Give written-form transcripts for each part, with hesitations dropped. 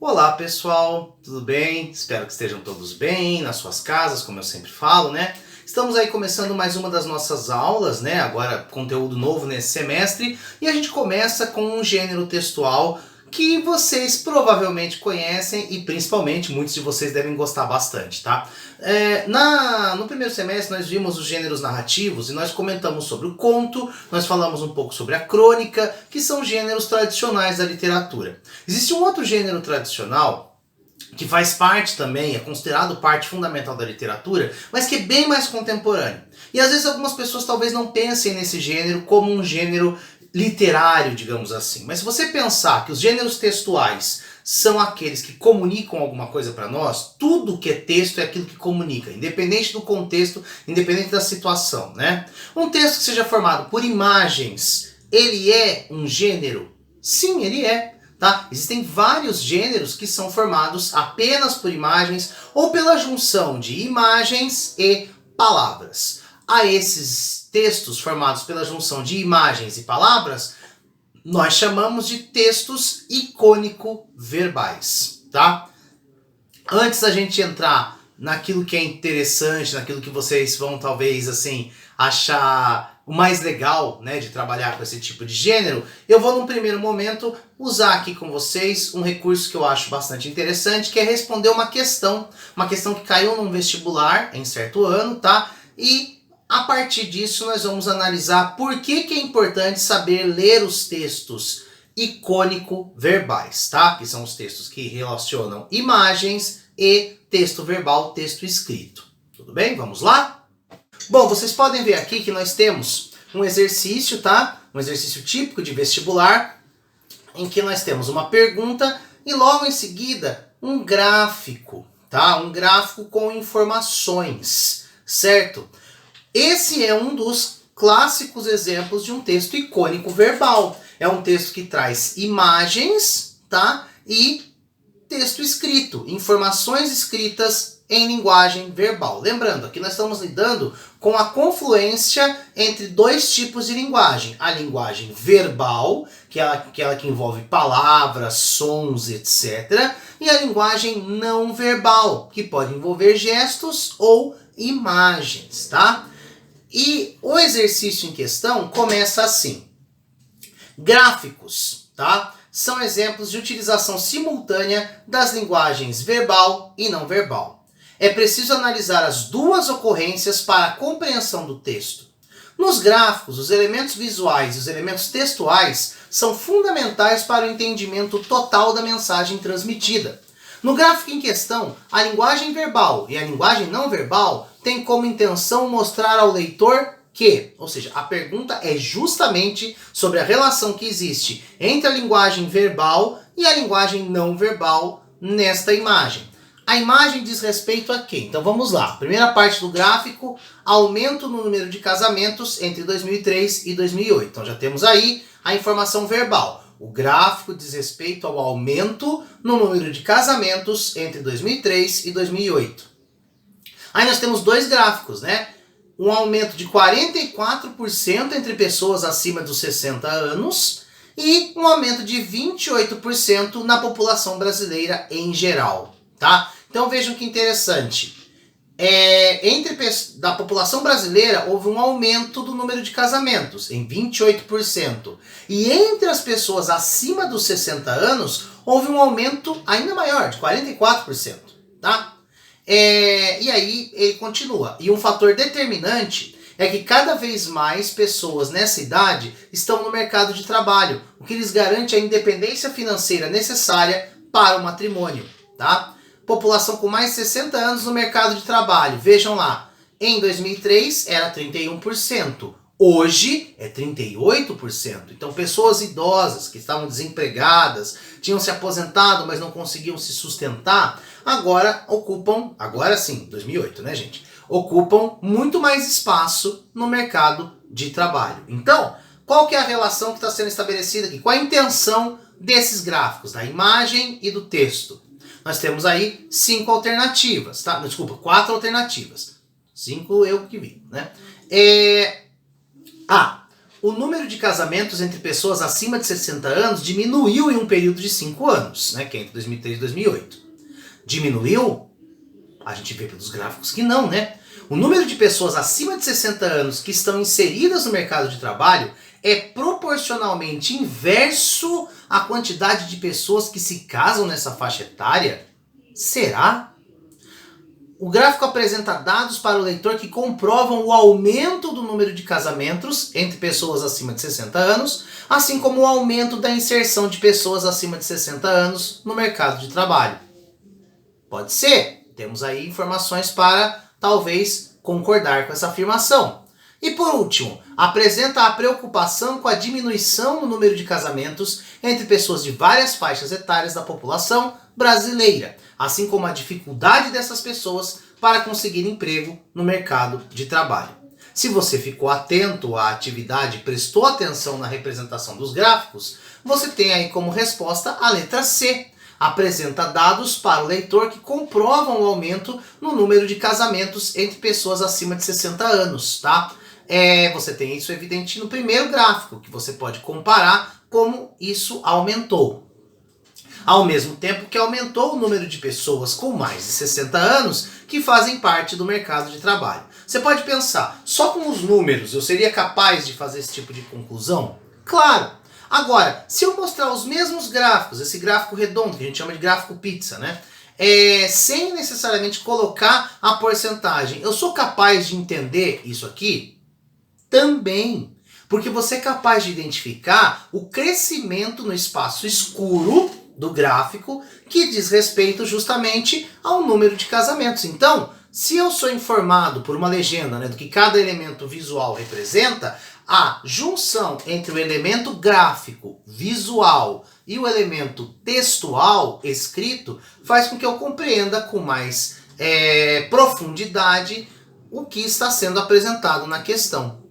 Olá pessoal, tudo bem? Espero que estejam todos bem, nas suas casas, como eu sempre falo, né? Estamos aí começando mais uma das nossas aulas, né? Agora conteúdo novo nesse semestre e a gente começa com um gênero textual que vocês provavelmente conhecem e principalmente muitos de vocês devem gostar bastante, tá? No primeiro semestre nós vimos os gêneros narrativos e nós comentamos sobre o conto, nós falamos um pouco sobre a crônica, que são gêneros tradicionais da literatura. Existe um outro gênero tradicional que faz parte também, é considerado parte fundamental da literatura, mas que é bem mais contemporâneo. E às vezes algumas pessoas talvez não pensem nesse gênero como um gênero literário, digamos assim. Mas se você pensar que os gêneros textuais são aqueles que comunicam alguma coisa para nós, tudo que é texto é aquilo que comunica, independente do contexto, independente da situação, né? Um texto que seja formado por imagens, ele é um gênero? Sim, ele é. Tá? Existem vários gêneros que são formados apenas por imagens ou pela junção de imagens e palavras. A esses textos formados pela junção de imagens e palavras, nós chamamos de textos icônico-verbais. Tá? Antes da gente entrar naquilo que é interessante, naquilo que vocês vão talvez assim achar o mais legal, né, de trabalhar com esse tipo de gênero, eu vou num primeiro momento usar aqui com vocês um recurso que eu acho bastante interessante, que é responder uma questão que caiu num vestibular em certo ano, tá? E a partir disso nós vamos analisar por que é importante saber ler os textos icônico-verbais, tá? Que são os textos que relacionam imagens e texto verbal, texto escrito. Tudo bem? Vamos lá? Bom, vocês podem ver aqui que nós temos um exercício, tá? Um exercício típico de vestibular, em que nós temos uma pergunta e logo em seguida um gráfico, tá? Um gráfico com informações, certo? Esse é um dos clássicos exemplos de um texto icônico verbal. É um texto que traz imagens, tá? E texto escrito, informações escritas em linguagem verbal. Lembrando, aqui nós estamos lidando com a confluência entre dois tipos de linguagem. A linguagem verbal, que é aquela que envolve palavras, sons, etc. E a linguagem não verbal, que pode envolver gestos ou imagens, tá? E o exercício em questão começa assim. Gráficos, tá? São exemplos de utilização simultânea das linguagens verbal e não verbal. É preciso analisar as duas ocorrências para a compreensão do texto. Nos gráficos, os elementos visuais e os elementos textuais são fundamentais para o entendimento total da mensagem transmitida. No gráfico em questão, a linguagem verbal e a linguagem não verbal têm como intenção mostrar ao leitor que, ou seja, a pergunta é justamente sobre a relação que existe entre a linguagem verbal e a linguagem não verbal nesta imagem. A imagem diz respeito a quê? Então vamos lá. Primeira parte do gráfico, aumento no número de casamentos entre 2003 e 2008. Então já temos aí a informação verbal. O gráfico diz respeito ao aumento no número de casamentos entre 2003 e 2008. Aí nós temos dois gráficos, né? Um aumento de 44% entre pessoas acima dos 60 anos e um aumento de 28% na população brasileira em geral, tá? Então vejam que interessante. Da população brasileira houve um aumento do número de casamentos em 28%. E entre as pessoas acima dos 60 anos houve um aumento ainda maior, de 44%, tá? E aí ele continua. E um fator determinante é que cada vez mais pessoas nessa idade estão no mercado de trabalho, o que lhes garante a independência financeira necessária para o matrimônio, tá? População com mais de 60 anos no mercado de trabalho. Vejam lá, em 2003 era 31%, hoje é 38%. Então pessoas idosas que estavam desempregadas, tinham se aposentado, mas não conseguiam se sustentar, agora sim, 2008, né, gente? Ocupam muito mais espaço no mercado de trabalho. Então, qual que é a relação que está sendo estabelecida aqui? Qual a intenção desses gráficos, da imagem e do texto? Nós temos aí 5 alternativas, tá? Desculpa, 4 alternativas. 5 eu que vi, né? o número de casamentos entre pessoas acima de 60 anos diminuiu em um período de 5 anos, né, que é entre 2003 e 2008. Diminuiu? A gente vê pelos gráficos que não, né? O número de pessoas acima de 60 anos que estão inseridas no mercado de trabalho é proporcionalmente inverso à quantidade de pessoas que se casam nessa faixa etária? Será? O gráfico apresenta dados para o leitor que comprovam o aumento do número de casamentos entre pessoas acima de 60 anos, assim como o aumento da inserção de pessoas acima de 60 anos no mercado de trabalho. Pode ser. Temos aí informações para, talvez, concordar com essa afirmação. E por último, apresenta a preocupação com a diminuição no número de casamentos entre pessoas de várias faixas etárias da população brasileira, assim como a dificuldade dessas pessoas para conseguir emprego no mercado de trabalho. Se você ficou atento à atividade e prestou atenção na representação dos gráficos, você tem aí como resposta a letra C. Apresenta dados para o leitor que comprovam o aumento no número de casamentos entre pessoas acima de 60 anos, tá? Você tem isso evidente no primeiro gráfico, que você pode comparar como isso aumentou. Ao mesmo tempo que aumentou o número de pessoas com mais de 60 anos que fazem parte do mercado de trabalho. Você pode pensar, só com os números eu seria capaz de fazer esse tipo de conclusão? Claro! Agora, se eu mostrar os mesmos gráficos, esse gráfico redondo, que a gente chama de gráfico pizza, né? Sem necessariamente colocar a porcentagem, eu sou capaz de entender isso aqui? Também. Porque você é capaz de identificar o crescimento no espaço escuro do gráfico que diz respeito justamente ao número de casamentos. Então, se eu sou informado por uma legenda, né, do que cada elemento visual representa, a junção entre o elemento gráfico, visual e o elemento textual, escrito, faz com que eu compreenda com mais profundidade o que está sendo apresentado na questão.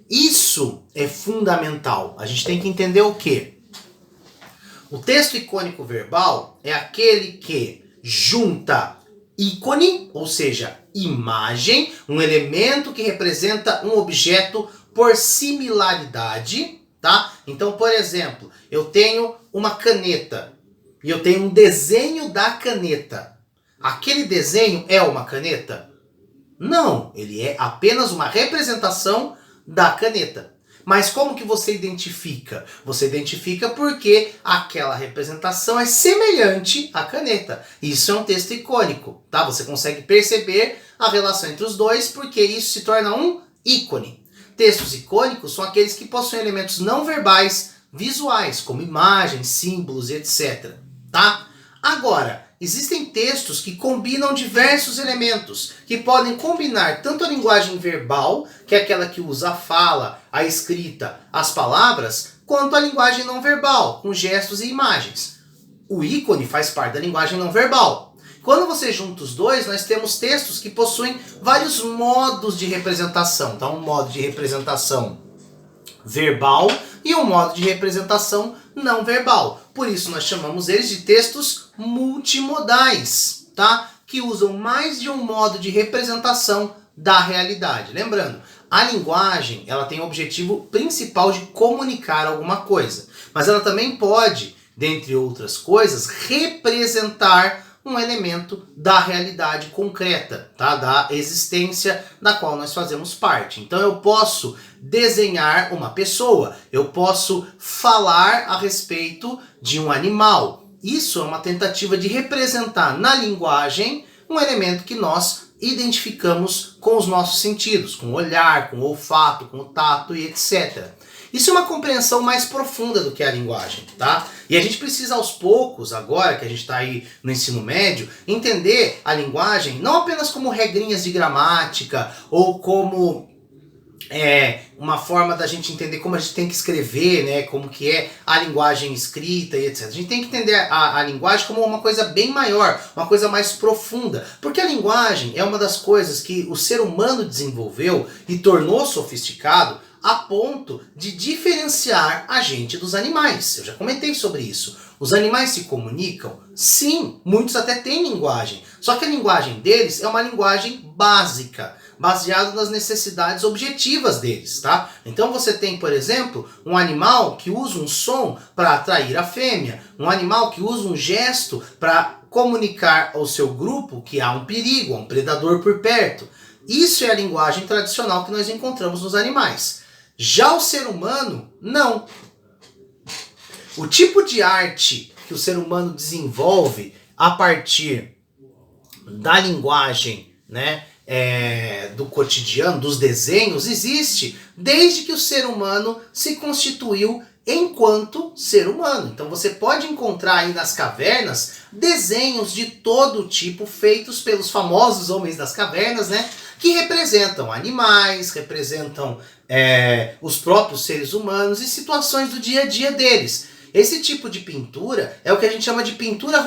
Isso é fundamental. A gente tem que entender o quê? O texto icônico verbal é aquele que junta ícone, ou seja, imagem, um elemento que representa um objeto por similaridade, tá? Então, por exemplo, eu tenho uma caneta e eu tenho um desenho da caneta. Aquele desenho é uma caneta? Não, ele é apenas uma representação da caneta. Mas como que você identifica? Você identifica porque aquela representação é semelhante à caneta. Isso é um texto icônico, tá? Você consegue perceber a relação entre os dois porque isso se torna um ícone. Textos icônicos são aqueles que possuem elementos não verbais visuais, como imagens, símbolos, etc. Tá? Agora, existem textos que combinam diversos elementos, que podem combinar tanto a linguagem verbal, que é aquela que usa a fala, a escrita, as palavras, quanto a linguagem não verbal, com gestos e imagens. O ícone faz parte da linguagem não verbal. Quando você junta os dois, nós temos textos que possuem vários modos de representação. Tá? Um modo de representação verbal e um modo de representação não verbal. Por isso nós chamamos eles de textos multimodais, tá? Que usam mais de um modo de representação da realidade. Lembrando, a linguagem ela tem o objetivo principal de comunicar alguma coisa, mas ela também pode, dentre outras coisas, representar um elemento da realidade concreta, tá? Da existência da qual nós fazemos parte. Então eu posso desenhar uma pessoa, eu posso falar a respeito de um animal. Isso é uma tentativa de representar na linguagem um elemento que nós identificamos com os nossos sentidos, com o olhar, com o olfato, com o tato e etc. Isso é uma compreensão mais profunda do que a linguagem, tá? E a gente precisa aos poucos, agora que a gente está aí no ensino médio, entender a linguagem não apenas como regrinhas de gramática ou como uma forma da gente entender como a gente tem que escrever, né? Como que é a linguagem escrita e etc. A gente tem que entender a linguagem como uma coisa bem maior, uma coisa mais profunda. Porque a linguagem é uma das coisas que o ser humano desenvolveu e tornou sofisticado a ponto de diferenciar a gente dos animais. Eu já comentei sobre isso. Os animais se comunicam? Sim, muitos até têm linguagem. Só que a linguagem deles é uma linguagem básica. baseado nas necessidades objetivas deles, tá? Então você tem, por exemplo, um animal que usa um som para atrair a fêmea, um animal que usa um gesto para comunicar ao seu grupo que há um perigo, um predador por perto. Isso é a linguagem tradicional que nós encontramos nos animais. Já o ser humano, não. O tipo de arte que o ser humano desenvolve a partir da linguagem, né, do cotidiano, dos desenhos, existe desde que o ser humano se constituiu enquanto ser humano. Então você pode encontrar aí nas cavernas desenhos de todo tipo feitos pelos famosos homens das cavernas, né, que representam animais, representam os próprios seres humanos e situações do dia a dia deles. Esse tipo de pintura é o que a gente chama de pintura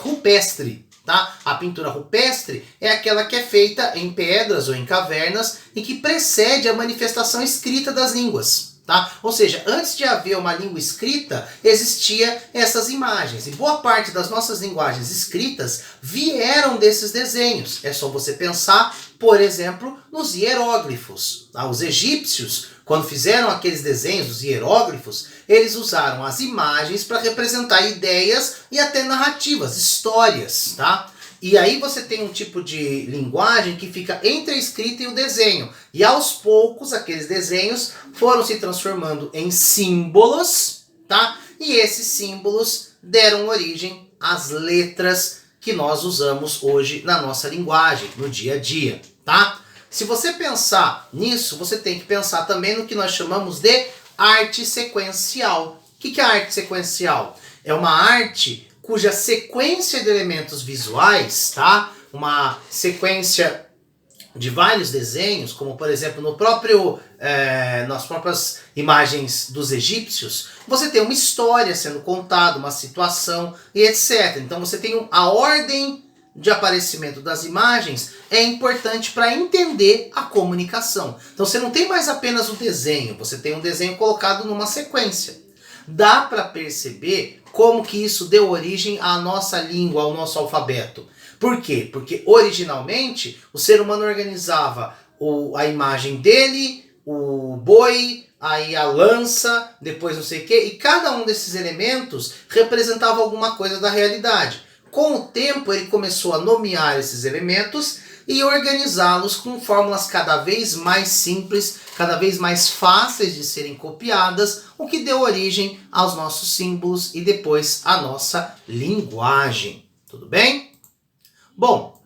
rupestre. Tá? A pintura rupestre é aquela que é feita em pedras ou em cavernas e que precede a manifestação escrita das línguas. Tá? Ou seja, antes de haver uma língua escrita, existia essas imagens. E boa parte das nossas linguagens escritas vieram desses desenhos. É só você pensar, por exemplo, nos hieróglifos. Tá? Os egípcios, quando fizeram aqueles desenhos, os hieróglifos, eles usaram as imagens para representar ideias e até narrativas, histórias, tá? E aí você tem um tipo de linguagem que fica entre a escrita e o desenho. E aos poucos, aqueles desenhos foram se transformando em símbolos, tá? E esses símbolos deram origem às letras que nós usamos hoje na nossa linguagem, no dia a dia, tá? Se você pensar nisso, você tem que pensar também no que nós chamamos de arte sequencial. O que é a arte sequencial? É uma arte cuja sequência de elementos visuais, tá? Uma sequência de vários desenhos, como por exemplo nas próprias imagens dos egípcios, você tem uma história sendo contada, uma situação e etc. Então você tem a ordem de aparecimento das imagens é importante para entender a comunicação. Então você não tem mais apenas o desenho, você tem um desenho colocado numa sequência. Dá para perceber como que isso deu origem à nossa língua, ao nosso alfabeto. Por quê? Porque originalmente o ser humano organizava a imagem dele, o boi, aí a lança, depois não sei o quê, e cada um desses elementos representava alguma coisa da realidade. Com o tempo ele começou a nomear esses elementos e organizá-los com fórmulas cada vez mais simples, cada vez mais fáceis de serem copiadas, o que deu origem aos nossos símbolos e depois à nossa linguagem. Tudo bem? Bom,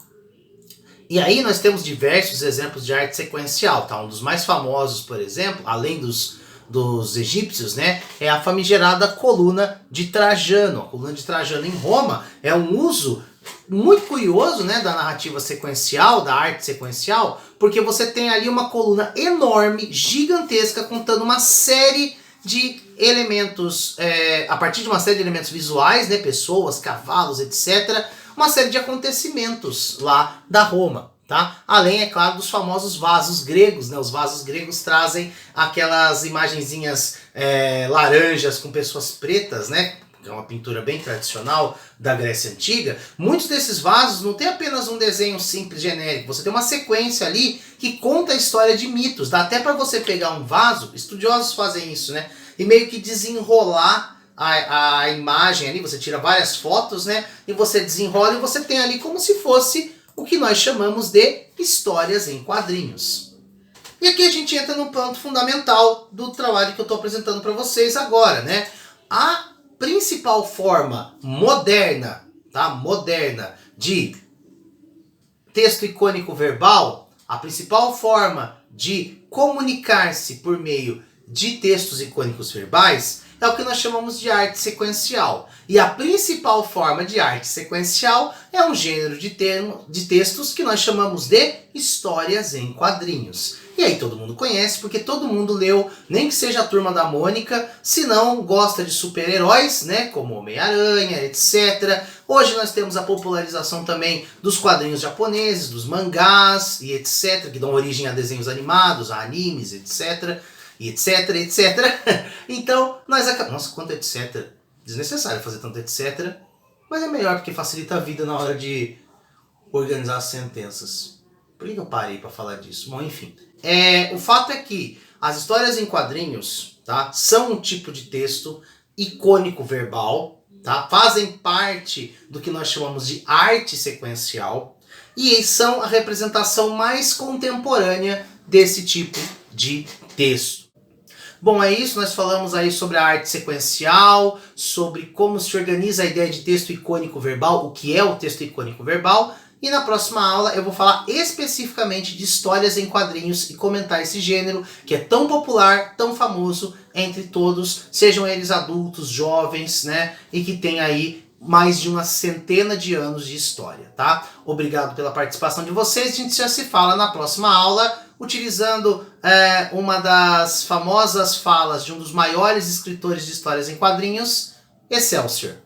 e aí nós temos diversos exemplos de arte sequencial, tá? Um dos mais famosos, por exemplo, além dos egípcios, né, é a famigerada coluna de Trajano. A coluna de Trajano em Roma é um uso muito curioso, né, da narrativa sequencial, da arte sequencial, porque você tem ali uma coluna enorme, gigantesca, contando uma série de elementos, a partir de uma série de elementos visuais, né, pessoas, cavalos, etc., uma série de acontecimentos lá da Roma. Tá? Além, é claro, dos famosos vasos gregos, né? Os vasos gregos trazem aquelas imagenzinhas laranjas com pessoas pretas, né? É uma pintura bem tradicional da Grécia Antiga. Muitos desses vasos não tem apenas um desenho simples, genérico. Você tem uma sequência ali que conta a história de mitos. Dá até para você pegar um vaso, estudiosos fazem isso, né? E meio que desenrolar a imagem ali. Você tira várias fotos, né? E você desenrola e você tem ali como se fosse o que nós chamamos de histórias em quadrinhos. E aqui a gente entra no ponto fundamental do trabalho que eu estou apresentando para vocês agora, né? A principal forma moderna, tá? Moderna de texto icônico verbal, a principal forma de comunicar-se por meio de textos icônicos verbais é o que nós chamamos de arte sequencial. E a principal forma de arte sequencial é um gênero de textos que nós chamamos de histórias em quadrinhos. E aí todo mundo conhece, porque todo mundo leu, nem que seja a Turma da Mônica, se não gosta de super-heróis, né, como Homem-Aranha, etc. Hoje nós temos a popularização também dos quadrinhos japoneses, dos mangás e etc., que dão origem a desenhos animados, a animes, etc., e etc, etc. Então, nós acabamos... Nossa, quanto etc. Desnecessário fazer tanto etc. Mas é melhor porque facilita a vida na hora de organizar as sentenças. Por que eu parei para falar disso? Bom, enfim. O fato é que as histórias em quadrinhos, tá, são um tipo de texto icônico verbal, tá? Fazem parte do que nós chamamos de arte sequencial e são a representação mais contemporânea desse tipo de texto. Bom, é isso, nós falamos aí sobre a arte sequencial, sobre como se organiza a ideia de texto icônico verbal, o que é o texto icônico verbal, e na próxima aula eu vou falar especificamente de histórias em quadrinhos e comentar esse gênero que é tão popular, tão famoso entre todos, sejam eles adultos, jovens, né, e que tem aí mais de uma centena de anos de história, tá? Obrigado pela participação de vocês, a gente já se fala na próxima aula, utilizando uma das famosas falas de um dos maiores escritores de histórias em quadrinhos, Excelsior.